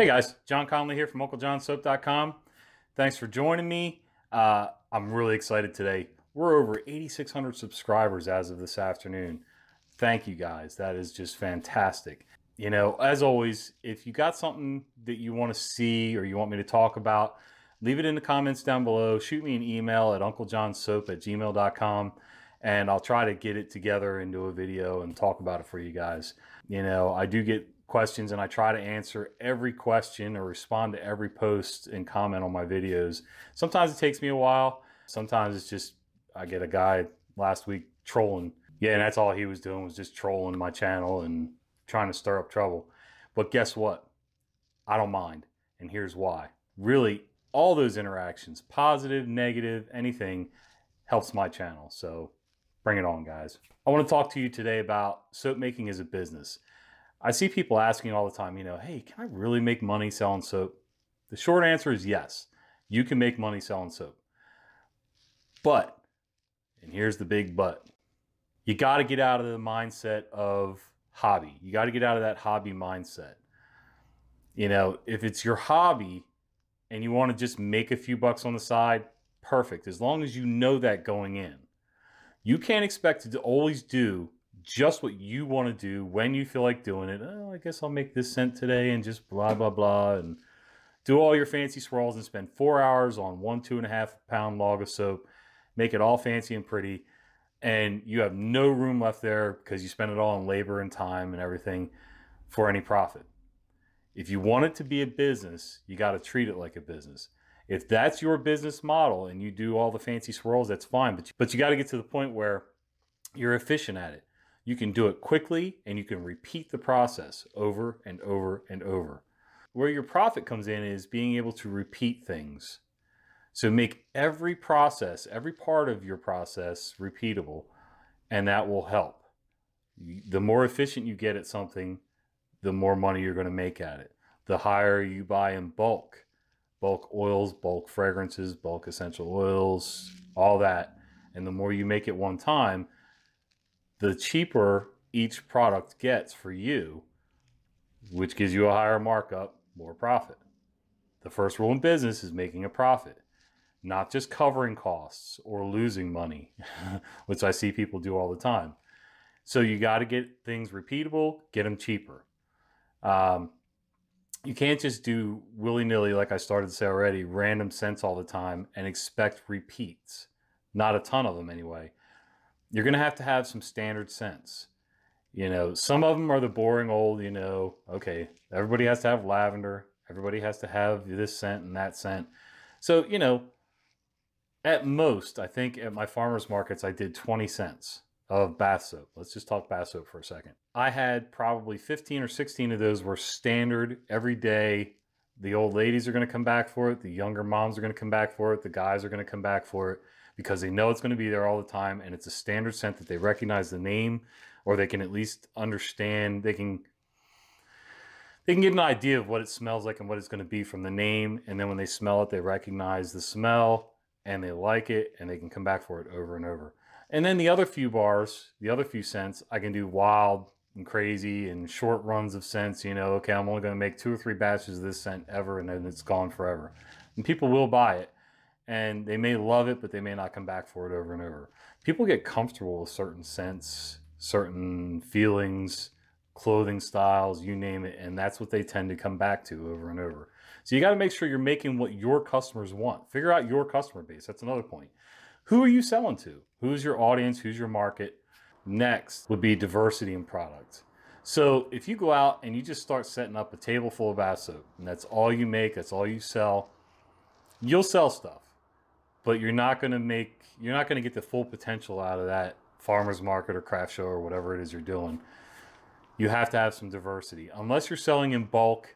Hey guys, John Conley here from unclejonssoap.com. Thanks for joining me. I'm really excited today. We're over 8,600 subscribers as of this afternoon. Thank you guys. That is just fantastic. You know, as always, if you got something that you want to see or you want me to talk about, leave it in the comments down below. Shoot me an email at unclejonssoap@gmail.com and I'll try to get it together into a video and talk about it for you guys. You know, I do get questions and I try to answer every question or respond to every post and comment on my videos. Sometimes it takes me a while. Sometimes it's just, I get a guy last week trolling. Yeah, and that's all he was doing was just trolling my channel and trying to stir up trouble. But guess what? I don't mind. And here's why. Really, all those interactions, positive, negative, anything, helps my channel. So bring it on, guys. I want to talk to you today about soap making as a business. I see people asking all the time, you know, hey, can I really make money selling soap? The short answer is yes. You can make money selling soap. But, and here's the big but, you got to get out of the mindset of hobby. You got to get out of that hobby mindset. You know, if it's your hobby and you want to just make a few bucks on the side, perfect. As long as you know that going in. You can't expect to always do just what you want to do when you feel like doing it. Oh, I guess I'll make this scent today and just blah, blah, blah. And do all your fancy swirls and spend 4 hours on 1 2.5 pound log of soap. Make it all fancy and pretty. And you have no room left there because you spend it all on labor and time and everything for any profit. If you want it to be a business, you got to treat it like a business. If that's your business model and you do all the fancy swirls, that's fine. But you got to get to the point where you're efficient at it. You can do it quickly and you can repeat the process over and over and over. Where your profit comes in is being able to repeat things. So make every process, every part of your process repeatable, and that will help. The more efficient you get at something, the more money you're going to make at it. The higher you buy in bulk oils, bulk fragrances, bulk essential oils, all that. And the more you make it one time, the cheaper each product gets for you, which gives you a higher markup, more profit. The first rule in business is making a profit, not just covering costs or losing money, which I see people do all the time. So you got to get things repeatable, get them cheaper. You can't just do willy-nilly, like I started to say already, random scents all the time and expect repeats. Not a ton of them anyway. You're going to have some standard scents. You know, some of them are the boring old, you know, okay, everybody has to have lavender. Everybody has to have this scent and that scent. So, you know, at most, I think at my farmers markets, I did 20 cents of bath soap. Let's just talk bath soap for a second. I had probably 15 or 16 of those were standard every day. The old ladies are going to come back for it. The younger moms are going to come back for it. The guys are going to come back for it because they know it's going to be there all the time. And it's a standard scent that they recognize the name, or they can at least understand. They can get an idea of what it smells like and what it's going to be from the name. And then when they smell it, they recognize the smell and they like it and they can come back for it over and over. And then the other few bars, the other few scents, I can do wild and crazy and short runs of scents. You know, okay, I'm only going to make 2 or 3 batches of this scent ever, and then it's gone forever. And people will buy it, and they may love it, but they may not come back for it over and over. People get comfortable with certain scents, certain feelings, clothing styles, you name it, and that's what they tend to come back to over and over. So you got to make sure you're making what your customers want. Figure out your customer base. That's another point. Who are you selling to? Who's your audience? Who's your market? Next would be diversity in products. So if you go out and you just start setting up a table full of bath soap, and that's all you make, that's all you sell, you'll sell stuff, but you're not going to get the full potential out of that farmer's market or craft show or whatever it is you're doing. You have to have some diversity. Unless you're selling in bulk,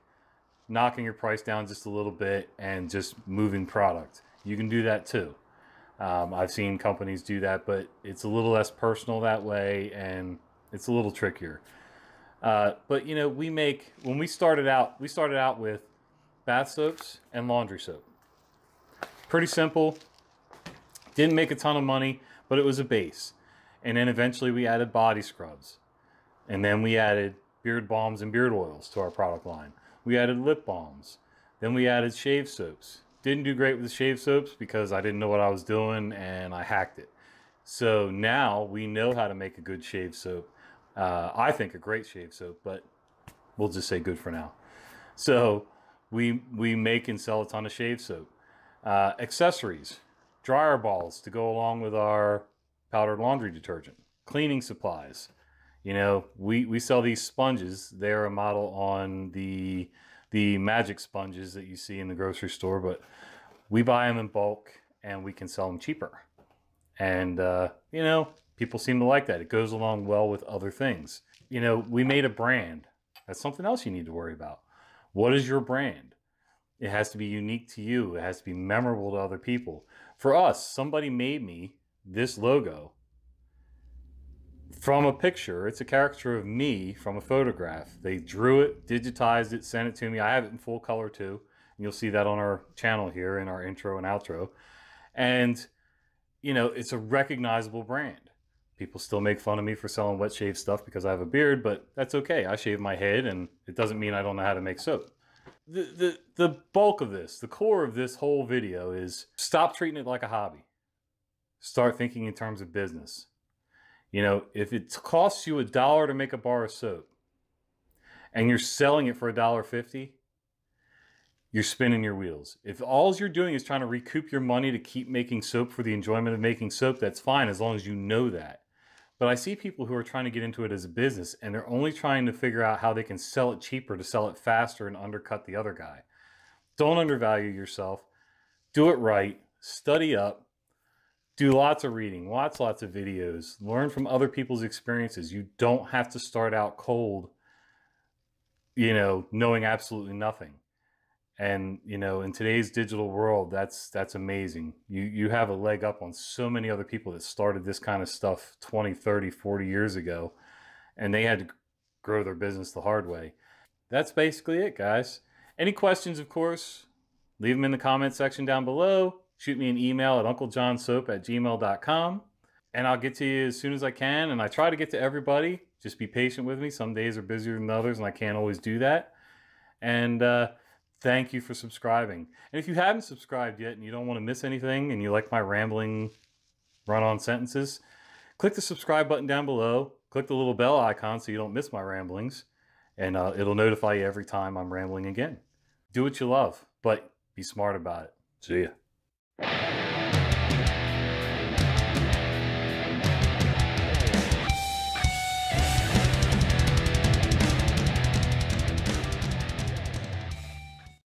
knocking your price down just a little bit and just moving product. You can do that too. I've seen companies do that, but it's a little less personal that way, and it's a little trickier. But you know, when we started out with bath soaps and laundry soap. Pretty simple. Didn't make a ton of money, but it was a base. And then eventually we added body scrubs. And then we added beard balms and beard oils to our product line. We added lip balms. Then we added shave soaps. Didn't do great with the shave soaps because I didn't know what I was doing and I hacked it. So now we know how to make a good shave soap. I think a great shave soap, but we'll just say good for now. So we make and sell a ton of shave soap. Accessories, dryer balls to go along with our powdered laundry detergent, cleaning supplies. You know, we sell these sponges. They're a model on the magic sponges that you see in the grocery store, but we buy them in bulk and we can sell them cheaper. And, you know, people seem to like that. It goes along well with other things. You know, we made a brand. That's something else you need to worry about. What is your brand? It has to be unique to you. It has to be memorable to other people. For us, somebody made me this logo from a picture. It's a caricature of me from a photograph. They drew it, digitized it, sent it to me. I have it in full color too. And you'll see that on our channel here in our intro and outro. And, you know, it's a recognizable brand. People still make fun of me for selling wet shave stuff because I have a beard, but that's okay. I shave my head and it doesn't mean I don't know how to make soap. The bulk of this, the core of this whole video is stop treating it like a hobby. Start thinking in terms of business. You know, if it costs you $1 to make a bar of soap and you're selling it for $1.50, you're spinning your wheels. If all you're doing is trying to recoup your money to keep making soap for the enjoyment of making soap, that's fine as long as you know that. But I see people who are trying to get into it as a business and they're only trying to figure out how they can sell it cheaper to sell it faster and undercut the other guy. Don't undervalue yourself. Do it right. Study up. Do lots of reading, lots of videos. Learn from other people's experiences. You don't have to start out cold, you know, knowing absolutely nothing. And, you know, in today's digital world, that's amazing. You have a leg up on so many other people that started this kind of stuff 20, 30, 40 years ago, and they had to grow their business the hard way. That's basically it, guys. Any questions, of course, leave them in the comment section down below. Shoot me an email at unclejonssoap@gmail.com, and I'll get to you as soon as I can. And I try to get to everybody. Just be patient with me. Some days are busier than others, and I can't always do that. And, thank you for subscribing. And if you haven't subscribed yet and you don't want to miss anything and you like my rambling run-on sentences, click the subscribe button down below. Click the little bell icon so you don't miss my ramblings. And it'll notify you every time I'm rambling again. Do what you love, but be smart about it. See ya.